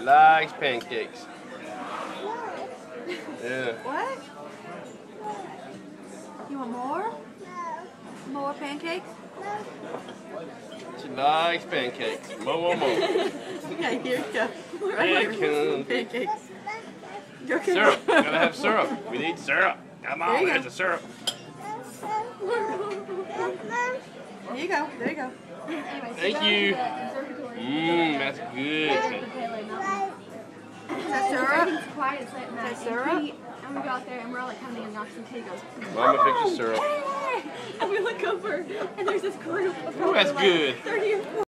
likes pancakes. Yeah. What? You want more? More pancakes? She likes pancakes. More. Okay, here you go. Pancakes. Okay. Syrup. Gotta have syrup. We need syrup. Come on, there's the syrup. There you go. There you go. Thank you. That's good. Is that syrup? It's quiet, it's like Is that nice. syrup? And we go out there and we're all like coming and knocks and tea goes. Mama fixed the syrup. Hey! And we look over and there's this group of Oh, that's probably, like, good. 30 or 40.